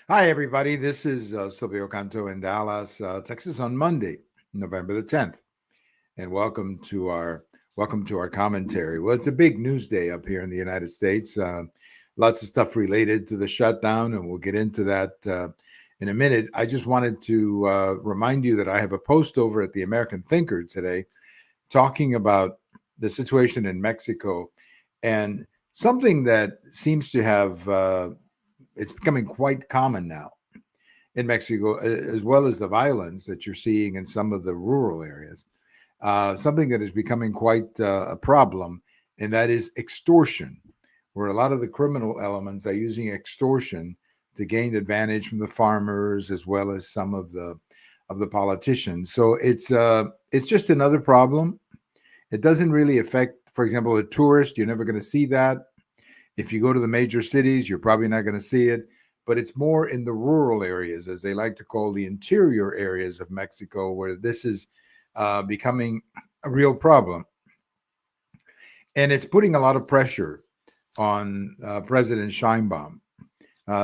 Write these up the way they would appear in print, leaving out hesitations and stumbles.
Hi, everybody. This is Silvio Canto in Dallas, Texas, on Monday, November the 10th, and welcome to our commentary. Well, it's a big news day up here in the United States. Lots of stuff related to the shutdown, and we'll get into that in a minute. I just wanted to remind you that I have a post over at the American Thinker today talking about the situation in Mexico and something that seems to have it's becoming quite common now in Mexico, as well as the violence that you're seeing in some of the rural areas. Something that is becoming quite a problem, and that is extortion, where a lot of the criminal elements are using extortion to gain advantage from the farmers as well as some of the politicians. So it's just another problem. It doesn't really affect, for example, a tourist. You're never going to see that. If you go to the major cities, you're probably not going to see it, but it's more in the rural areas, as they like to call the interior areas of Mexico, where this is becoming a real problem. And it's putting a lot of pressure on President Sheinbaum.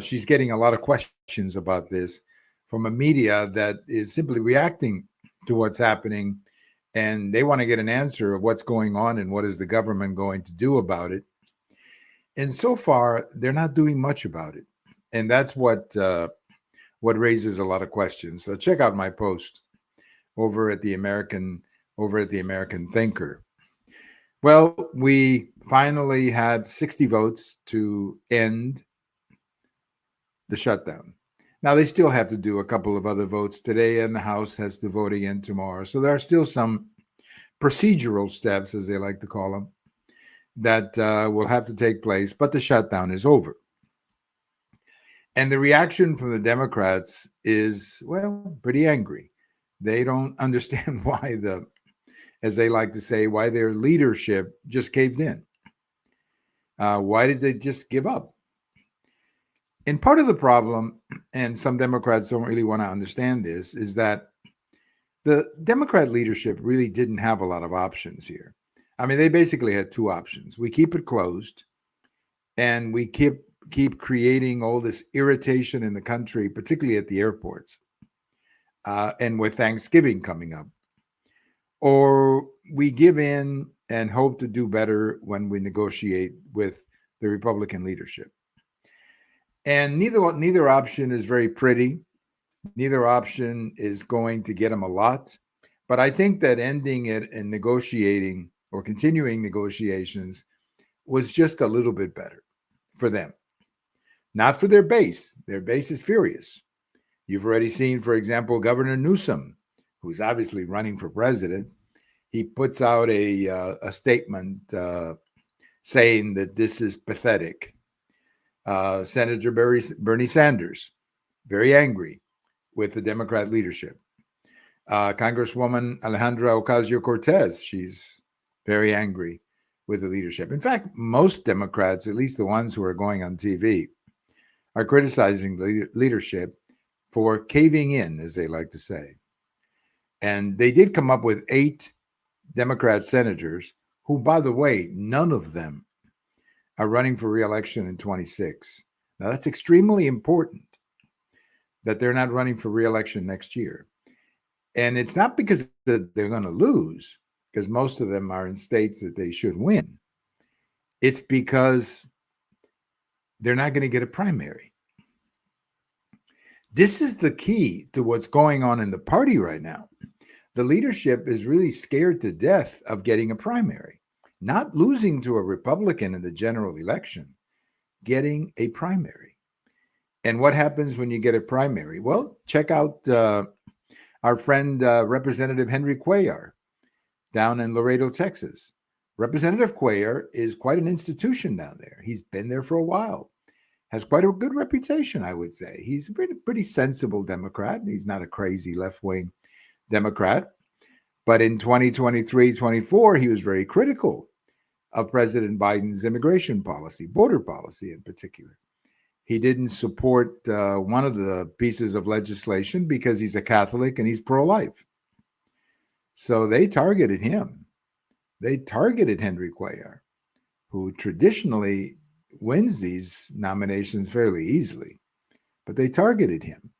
She's getting a lot of questions about this from a media that is simply reacting to what's happening, and they want to get an answer of what's going on and what is the government going to do about it. And so far, they're not doing much about it, and that's what raises a lot of questions. So check out my post over at the American Thinker. Well, we finally had 60 votes to end the shutdown. Now they still have to do a couple of other votes today, and the House has to vote again tomorrow. So there are still some procedural steps, as they like to call them, that will have to take place, but the shutdown is over. And the reaction from the Democrats is, well, pretty angry. They don't understand why as they like to say, why their leadership just caved in. Why did they just give up? And part of the problem, and some Democrats don't really want to understand this, is that the Democrat leadership really didn't have a lot of options here. I mean, they basically had two options. We keep it closed, and we keep creating all this irritation in the country, particularly at the airports, and with Thanksgiving coming up. Or we give in and hope to do better when we negotiate with the Republican leadership. And neither option is very pretty. Neither option is going to get them a lot. But I think that ending it and negotiating or continuing negotiations was just a little bit better for them. Not for their base. Their base is furious. You've already seen, for example, Governor Newsom, who's obviously running for president. He puts out a statement saying that this is pathetic. Senator Bernie Sanders, very angry with the Democrat leadership. Congresswoman Alejandra Ocasio-Cortez, she's very angry with the leadership. In fact, most Democrats, at least the ones who are going on TV, are criticizing the leadership for caving in, as they like to say. And they did come up with 8 Democrat senators who, by the way, none of them are running for re-election in 26. Now, that's extremely important that they're not running for re-election next year. And it's not because they're going to lose, because most of them are in states that they should win. It's because they're not going to get a primary. This is the key to what's going on in the party right now. The leadership is really scared to death of getting a primary, not losing to a Republican in the general election, getting a primary. And what happens when you get a primary? Well, check out our friend Representative Henry Cuellar down in Laredo, Texas. Representative Cuellar is quite an institution down there. He's been there for a while, has quite a good reputation, I would say. He's a pretty sensible Democrat. He's not a crazy left-wing Democrat. But in 2023-24, he was very critical of President Biden's immigration policy, border policy in particular. He didn't support one of the pieces of legislation because he's a Catholic and he's pro-life. So they targeted him. They targeted Henry Cuellar, who traditionally wins these nominations fairly easily. but they targeted him.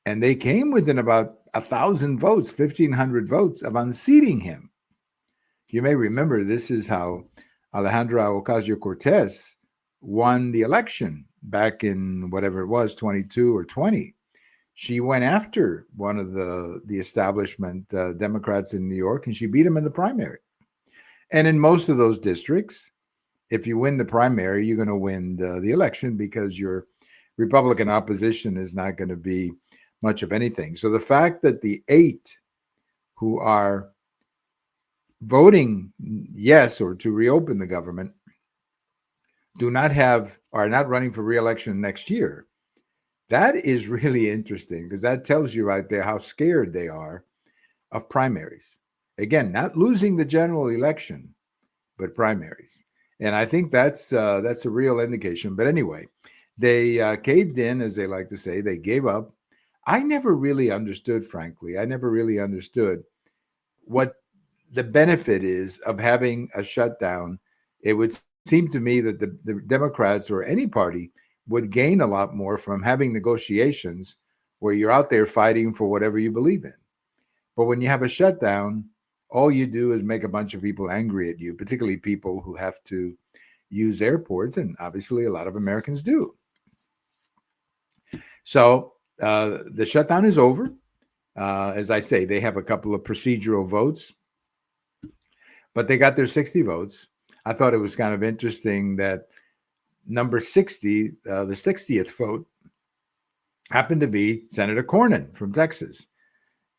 And they came within about 1,000 votes, 1,500 votes of unseating him. You may remember this is how Alejandra Ocasio-Cortez won the election back in whatever it was, 22 or 20. She went after one of the establishment Democrats in New York, and she beat him in the primary. And in most of those districts, if you win the primary, you're going to win the election because your Republican opposition is not going to be much of anything. So the fact that the 8 who are voting yes or to reopen the government are not running for re-election next year, that is really interesting because that tells you right there how scared they are of primaries. Again, not losing the general election, but primaries. And I think that's a real indication. But anyway, they caved in, as they like to say. They gave up. I never really understood, frankly. I never really understood what the benefit is of having a shutdown. It would seem to me that the Democrats or any party would gain a lot more from having negotiations where you're out there fighting for whatever you believe in. But when you have a shutdown, all you do is make a bunch of people angry at you, particularly people who have to use airports, and obviously a lot of Americans do. So the shutdown is over. As I say, they have a couple of procedural votes, but they got their 60 votes. I thought it was kind of interesting that number 60, the 60th vote, happened to be Senator Cornyn from Texas.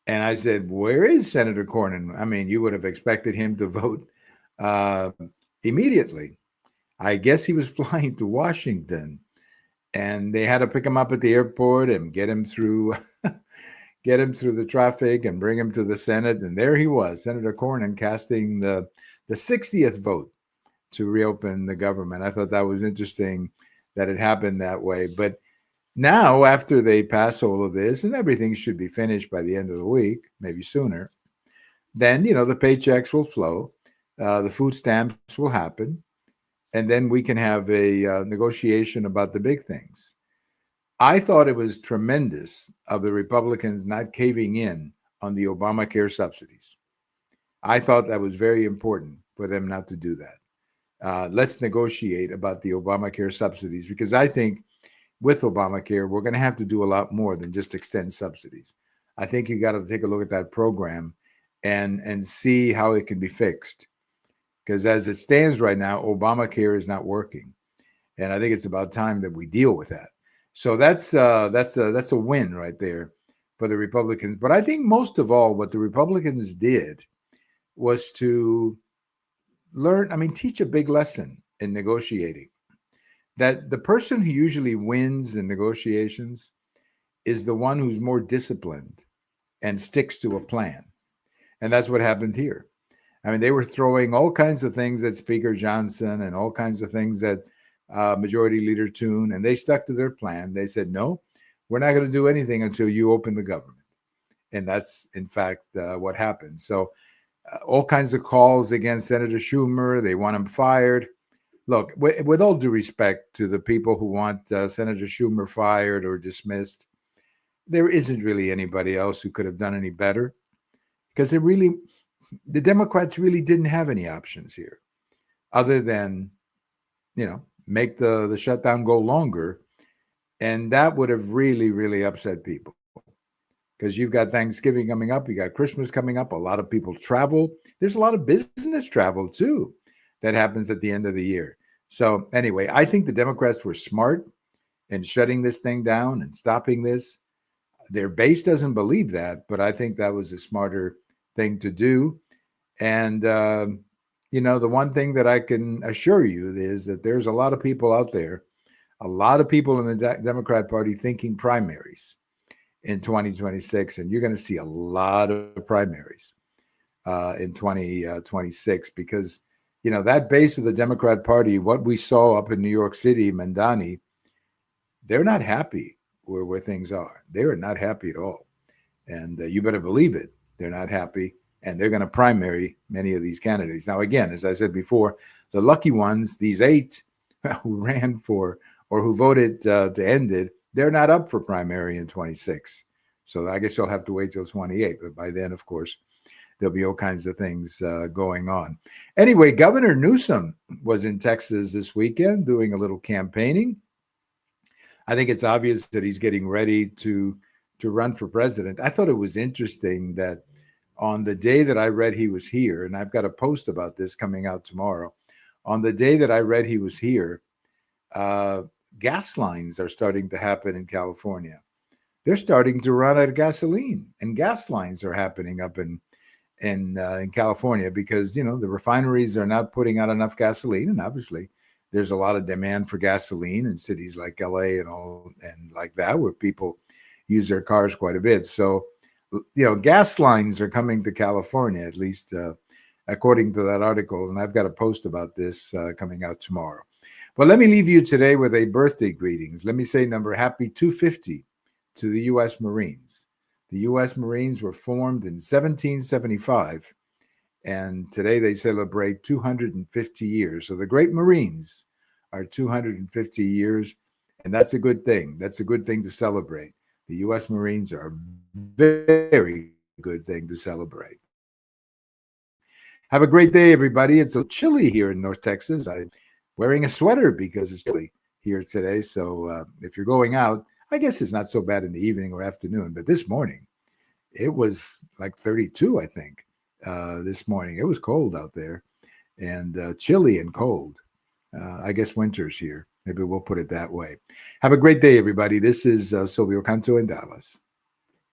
And I said, where is Senator Cornyn? I mean, you would have expected him to vote immediately. I guess he was flying to Washington, and they had to pick him up at the airport and get him through the traffic and bring him to the Senate. And there he was, Senator Cornyn, casting the 60th vote to reopen the government. I thought that was interesting that it happened that way. But now, after they pass all of this, and everything should be finished by the end of the week, maybe sooner, then, the paychecks will flow, the food stamps will happen, and then we can have a negotiation about the big things. I thought it was tremendous of the Republicans not caving in on the Obamacare subsidies. I thought that was very important for them not to do that. Let's negotiate about the Obamacare subsidies, because I think with Obamacare, we're going to have to do a lot more than just extend subsidies. I think you got to take a look at that program and see how it can be fixed. Because as it stands right now, Obamacare is not working. And I think it's about time that we deal with that. So that's a win right there for the Republicans. But I think most of all, what the Republicans did was to teach a big lesson in negotiating. That the person who usually wins in negotiations is the one who's more disciplined and sticks to a plan. And that's what happened here. I mean, they were throwing all kinds of things at Speaker Johnson and all kinds of things at Majority Leader Toon, and they stuck to their plan. They said, no, we're not going to do anything until you open the government. And that's, in fact, what happened. So all kinds of calls against Senator Schumer. They want him fired. Look, with all due respect to the people who want Senator Schumer fired or dismissed, there isn't really anybody else who could have done any better, because the Democrats really didn't have any options here other than, make the shutdown go longer. And that would have really, really upset people, because you've got Thanksgiving coming up. You got Christmas coming up. A lot of people travel. There's a lot of business travel, too, that happens at the end of the year. So anyway, I think the Democrats were smart in shutting this thing down and stopping this. Their base doesn't believe that, but I think that was a smarter thing to do. And, the one thing that I can assure you is that there's a lot of people out there, a lot of people in the Democrat Party thinking primaries in 2026. And you're going to see a lot of primaries in 2026 because, that base of the Democrat Party, what we saw up in New York City, Mandani, they're not happy where things are. They are not happy at all. And you better believe it. They're not happy. And they're going to primary many of these candidates. Now, again, as I said before, the lucky ones, these 8 who ran for or who voted to end it, they're not up for primary in 26. So I guess you'll have to wait till 28. But by then, of course, there'll be all kinds of things going on. Anyway, Governor Newsom was in Texas this weekend doing a little campaigning. I think it's obvious that he's getting ready to run for president. I thought it was interesting that on the day that I read he was here, and I've got a post about this coming out tomorrow, on the day that I read he was here, gas lines are starting to happen in California. They're starting to run out of gasoline, and gas lines are happening up in California because, you know, the refineries are not putting out enough gasoline, and obviously there's a lot of demand for gasoline in cities like LA and all and like that, where people use their cars quite a bit. So, you know, gas lines are coming to California, at least according to that article. And I've got a post about this coming out tomorrow. But let me leave you today with a birthday greetings. Let me say happy 250 to the U.S. Marines. The U.S. Marines were formed in 1775, and today they celebrate 250 years. So the great Marines are 250 years, and that's a good thing. That's a good thing to celebrate. The U.S. Marines are a very good thing to celebrate. Have a great day, everybody. It's a little chilly here in North Texas. I'm wearing a sweater because it's chilly here today. So if you're going out, I guess it's not so bad in the evening or afternoon, but this morning it was like 32, I think. This morning it was cold out there and chilly and cold. I guess winter's here. Maybe we'll put it that way. Have a great day, everybody. This is Silvio Canto in Dallas.